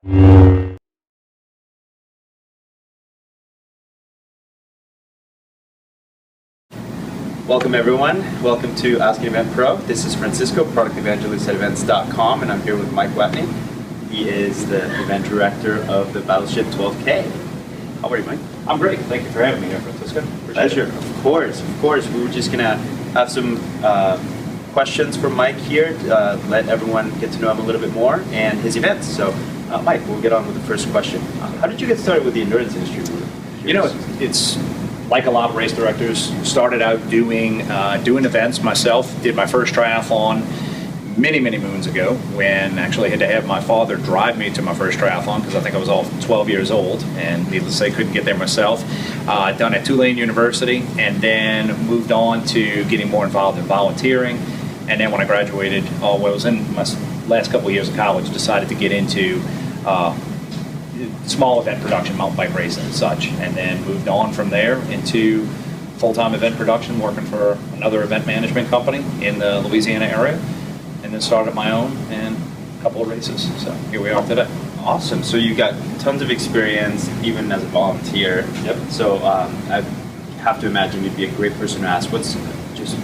Welcome everyone. Welcome to Ask an Event Pro. This is Francisco, product evangelist at Events.com, and I'm here with Mike Wattigny. He is the event director of the Battleship 12K. How are you, Mike? I'm great. Thank you for having me here, Francisco. Pleasure. Of course. We were just gonna have some questions for Mike here, let everyone get to know him a little bit more and his events. So, Mike, we'll get on with the first question. How did you get started with the endurance industry? You know, it's like a lot of race directors. Started out doing events myself. Did my first triathlon many moons ago, when actually I had to have my father drive me to my first triathlon because I think I was all 12 years old, and needless to say, couldn't get there myself. Done at Tulane University, and then moved on to getting more involved in volunteering. And then when I graduated, I was in my last couple of years of college, decided to get into small event production, mountain bike racing and such, and then moved on from there into full-time event production, working for another event management company in the Louisiana area, and then started my own and a couple of races. So here we are today. Awesome. So you got tons of experience, even as a volunteer. Yep. So I have to imagine you'd be a great person to ask. What's just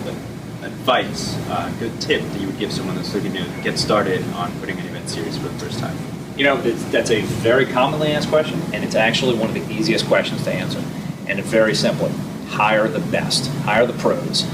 advice, a good tip that you would give someone that's looking to get started on putting an event series for the first time? You know, that's a very commonly asked question, and it's actually one of the easiest questions to answer. And it's very simple: hire the best, hire the pros.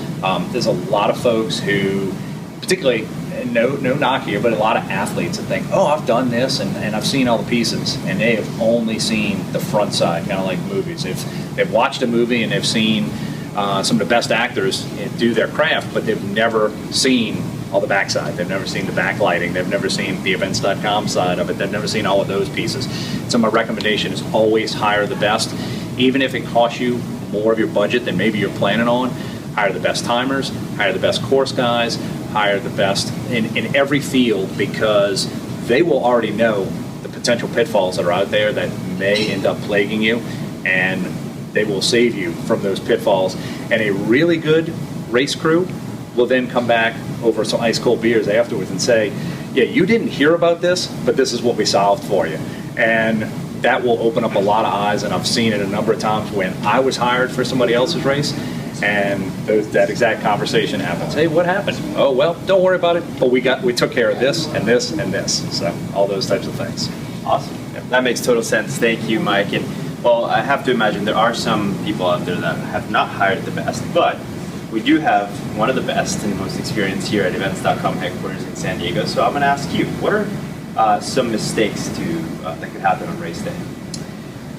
There's a lot of folks who, particularly, no knock here, but a lot of athletes that think, oh, I've done this and I've seen all the pieces, and they have only seen the front side, kind of like movies. They've watched a movie and they've seen some of the best actors do their craft, but they've never seen all the backside. They've never seen the backlighting. They've never seen the Events.com side of it. They've never seen all of those pieces. So my recommendation is always hire the best. Even if it costs you more of your budget than maybe you're planning on, hire the best timers, hire the best course guys, hire the best in every field, because they will already know the potential pitfalls that are out there that may end up plaguing you, and they will save you from those pitfalls. And a really good race crew will then come back over some ice cold beers afterwards and say, yeah, you didn't hear about this, but this is what we solved for you. And that will open up a lot of eyes, and I've seen it a number of times when I was hired for somebody else's race, and that exact conversation happens. Hey, what happened? Oh, well, don't worry about it, but we took care of this and this and this. So all those types of things. Awesome. Yep. That makes total sense. Thank you, Mike. And well, I have to imagine there are some people out there that have not hired the best, but we do have one of the best and most experienced here at Events.com headquarters in San Diego. So I'm going to ask you, what are some mistakes that could happen on race day?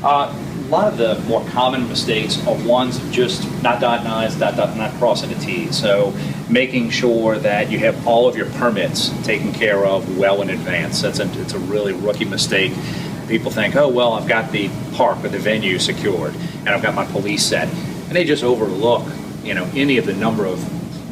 A lot of the more common mistakes are ones of just not dotting I's, not crossing the T's. So making sure that you have all of your permits taken care of well in advance. It's a really rookie mistake. People think, oh, well, I've got the park or the venue secured, and I've got my police set, and they just overlook any of the number of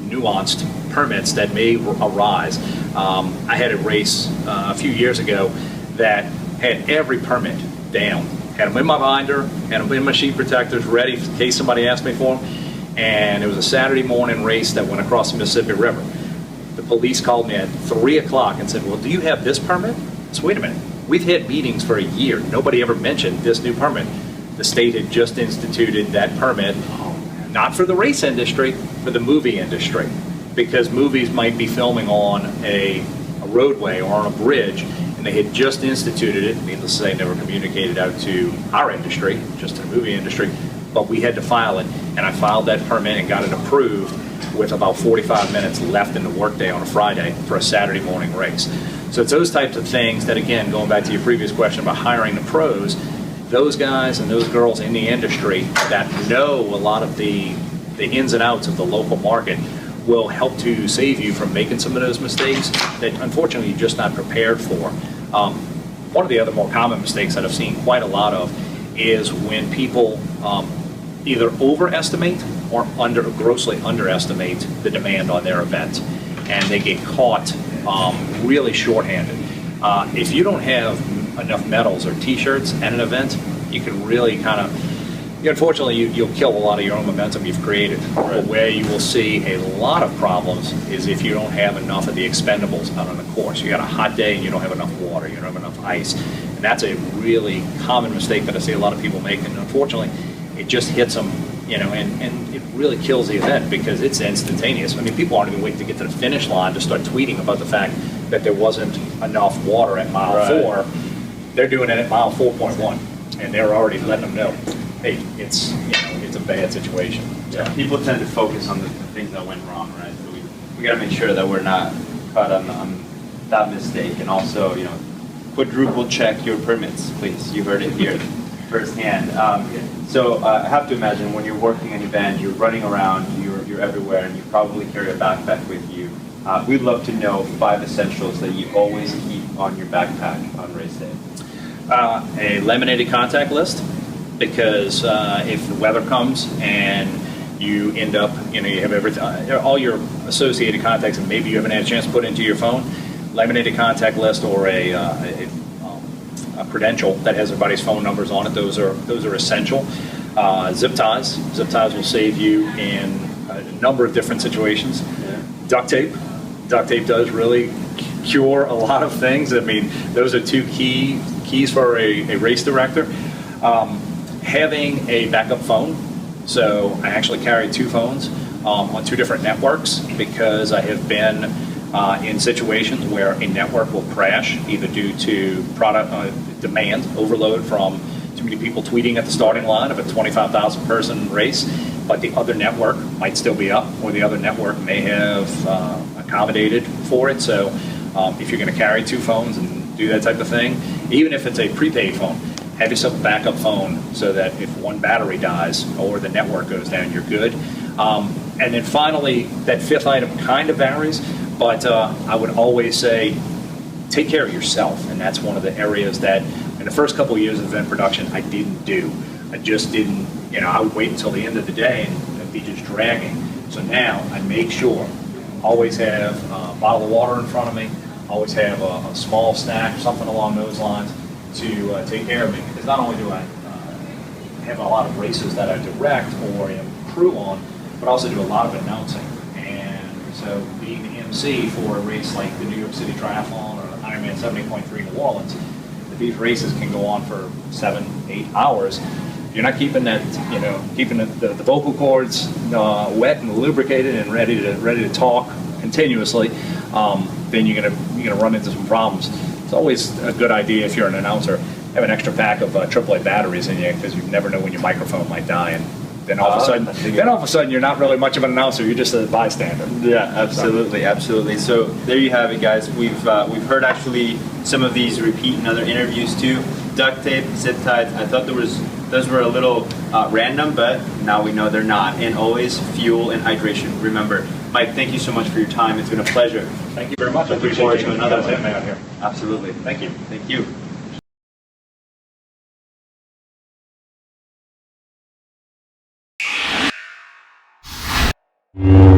nuanced permits that may arise. I had a race a few years ago that had every permit down. Had them in my binder, had them in my sheet protectors, ready in case somebody asked me for them. And it was a Saturday morning race that went across the Mississippi River. The police called me at 3 o'clock and said, well, do you have this permit? So wait a minute. We've had meetings for a year. Nobody ever mentioned this new permit. The state had just instituted that permit, not for the race industry, for the movie industry, because movies might be filming on a roadway or on a bridge, and they had just instituted it. Needless to say, never communicated out to our industry, just to the movie industry, but we had to file it, and I filed that permit and got it approved with about 45 minutes left in the workday on a Friday for a Saturday morning race. So it's those types of things that, again, going back to your previous question about hiring the pros, those guys and those girls in the industry that know a lot of the ins and outs of the local market will help to save you from making some of those mistakes that unfortunately you're just not prepared for. One of the other more common mistakes that I've seen quite a lot of is when people either overestimate or grossly underestimate the demand on their event, and they get caught really shorthanded. If you don't have enough medals or t-shirts at an event, you can really kind of unfortunately, you'll kill a lot of your own momentum you've created. But where you will see a lot of problems is if you don't have enough of the expendables out on the course. You got a hot day and you don't have enough water, you don't have enough ice. And that's a really common mistake that I see a lot of people make. And unfortunately, it just hits them, and it really kills the event because it's instantaneous. I mean, people aren't even waiting to get to the finish line to start tweeting about the fact that there wasn't enough water at mile 4. They're doing it at mile 4.1, and they're already letting them know, hey, it's a bad situation. Yeah, people tend to focus on the things that went wrong, right? So we got to make sure that we're not caught on that mistake, and also, quadruple check your permits, please. You heard it here firsthand. So I have to imagine when you're working an event, you're running around, you're everywhere, and you probably carry a backpack with you. We'd love to know 5 essentials that you always keep on your backpack on race day. A laminated contact list, because if the weather comes and you end up, you have everything, all your associated contacts, and maybe you haven't had a chance to put into your phone, laminated contact list or a credential that has everybody's phone numbers on it. Those are essential. Zip ties will save you in a number of different situations. Yeah. Duct tape does really cure a lot of things. I mean, those are 2 keys for a race director. Having a backup phone. So I actually carry 2 phones on 2 different networks, because I have been in situations where a network will crash either due to product demand overload from too many people tweeting at the starting line of a 25,000 person race, but the other network might still be up, or the other network may have accommodated for it. So if you're going to carry 2 phones and do that type of thing, even if it's a prepaid phone, have yourself a backup phone so that if one battery dies or the network goes down, you're good. And then finally, that 5th item kind of varies, but I would always say take care of yourself. And that's one of the areas that in the first couple of years of event production, I didn't do. I just didn't, I would wait until the end of the day and it'd be just dragging. So now I make sure, always have a bottle of water in front of me, always have a small snack, something along those lines to take care of me. Because not only do I have a lot of races that I direct or am crew on, but also do a lot of announcing. And so being the MC for a race like the New York City Triathlon or Ironman 70.3 New Orleans, these races can go on for 7-8 hours. If you're not keeping that, keeping the vocal cords wet and lubricated and ready to talk continuously, then you're gonna run into some problems. It's always a good idea if you're an announcer, have an extra pack of AAA batteries in you, because you never know when your microphone might die, and then all of a sudden you're not really much of an announcer, you're just a bystander. Yeah, absolutely. So there you have it, guys. We've heard actually some of these repeat in other interviews too. Duct tape, zip ties. I thought those were a little random, but now we know they're not. And always fuel and hydration. Remember, Mike, thank you so much for your time. It's been a pleasure. Thank you very much. I Looking forward appreciate to another one. out here. Absolutely. Thank you. Thank you. You